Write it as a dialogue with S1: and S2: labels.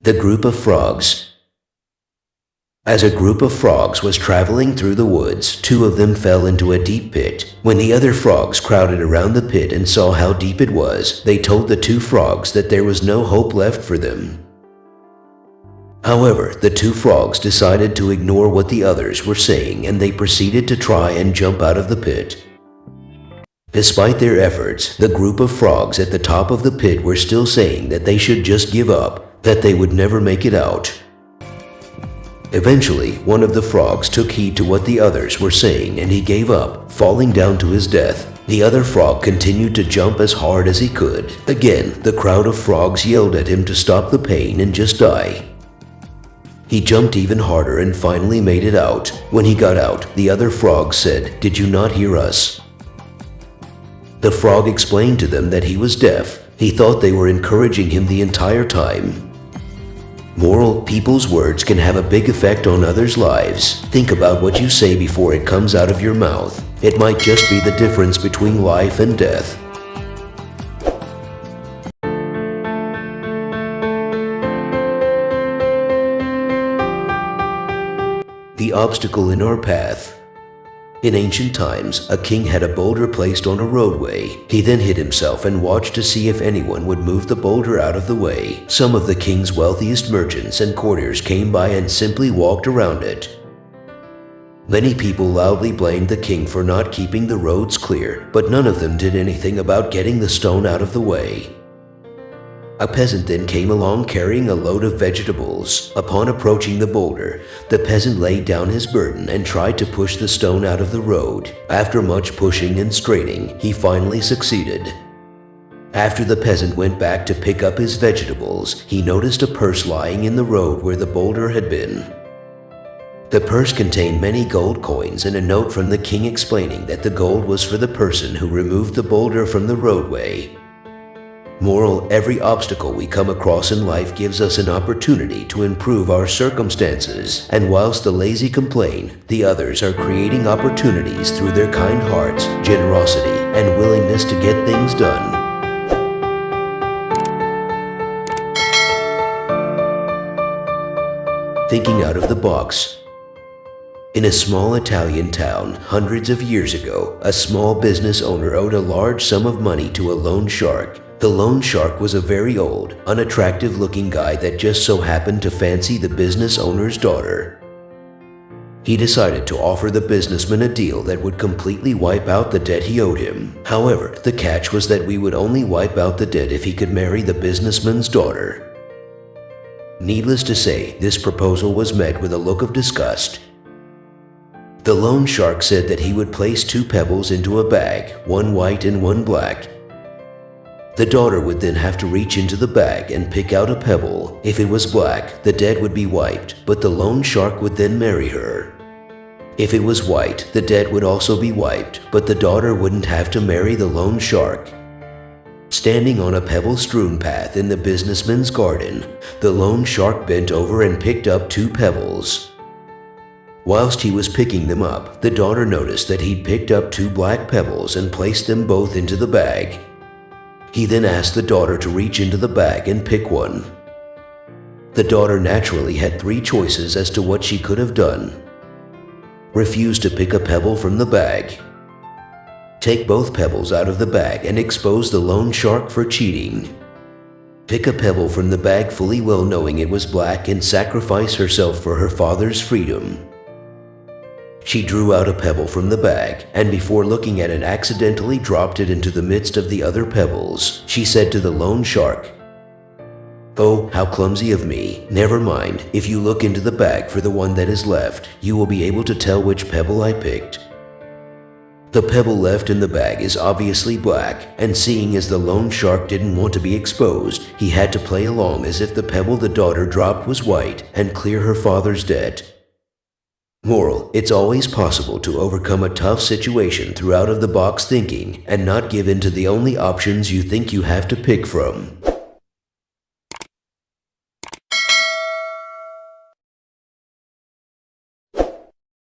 S1: The group of frogs. As a group of frogs was traveling through the woods, two of them fell into a deep pit. When the other frogs crowded around the pit and saw how deep it was, they told the two frogs that there was no hope left for them. However, the two frogs decided to ignore what the others were saying, and they proceeded to try and jump out of the pit. Despite their efforts, the group of frogs at the top of the pit were still saying that they should just give up, that they would never make it out. Eventually, one of the frogs took heed to what the others were saying and he gave up, falling down to his death. The other frog continued to jump as hard as he could. Again, the crowd of frogs yelled at him to stop the pain and just die. He jumped even harder and finally made it out. When he got out, the other frog said, "Did you not hear us?" The frog explained to them that he was deaf. He thought they were encouraging him the entire time. Moral: people's words can have a big effect on others' lives. Think about what you say before it comes out of your mouth. It might just be the difference between life and death. The obstacle in our path. In ancient times, a king had a boulder placed on a roadway. He then hid himself and watched to see if anyone would move the boulder out of the way. Some of the king's wealthiest merchants and courtiers came by and simply walked around it. Many people loudly blamed the king for not keeping the roads clear, but none of them did anything about getting the stone out of the way. A peasant then came along carrying a load of vegetables. Upon approaching the boulder, the peasant laid down his burden and tried to push the stone out of the road. After much pushing and straining, he finally succeeded. After the peasant went back to pick up his vegetables, he noticed a purse lying in the road where the boulder had been. The purse contained many gold coins and a note from the king explaining that the gold was for the person who removed the boulder from the roadway. Moral: every obstacle we come across in life gives us an opportunity to improve our circumstances, and whilst the lazy complain, the others are creating opportunities through their kind hearts, generosity, and willingness to get things done. Thinking out of the box. In a small Italian town, hundreds of years ago, a small business owner owed a large sum of money to a loan shark. The loan shark was a very old, unattractive-looking guy that just so happened to fancy the business owner's daughter. He decided to offer the businessman a deal that would completely wipe out the debt he owed him. However, the catch was that we would only wipe out the debt if he could marry the businessman's daughter. Needless to say, this proposal was met with a look of disgust. The loan shark said that he would place two pebbles into a bag, one white and one black. The daughter would then have to reach into the bag and pick out a pebble. If it was black, the debt would be wiped, but the loan shark would then marry her. If it was white, the debt would also be wiped, but the daughter wouldn't have to marry the loan shark. Standing on a pebble-strewn path in the businessman's garden, the loan shark bent over and picked up two pebbles. Whilst he was picking them up, the daughter noticed that he'd picked up two black pebbles and placed them both into the bag. He then asked the daughter to reach into the bag and pick one. The daughter naturally had three choices as to what she could have done. Refuse to pick a pebble from the bag. Take both pebbles out of the bag and expose the loan shark for cheating. Pick a pebble from the bag fully well knowing it was black and sacrifice herself for her father's freedom. She drew out a pebble from the bag, and before looking at it accidentally dropped it into the midst of the other pebbles. She said to the loan shark, "Oh, how clumsy of me. Never mind, if you look into the bag for the one that is left, you will be able to tell which pebble I picked." The pebble left in the bag is obviously black, and seeing as the loan shark didn't want to be exposed, he had to play along as if the pebble the daughter dropped was white and clear her father's debt. Moral: it's always possible to overcome a tough situation through out-of-the-box thinking and not give in to the only options you think you have to pick from.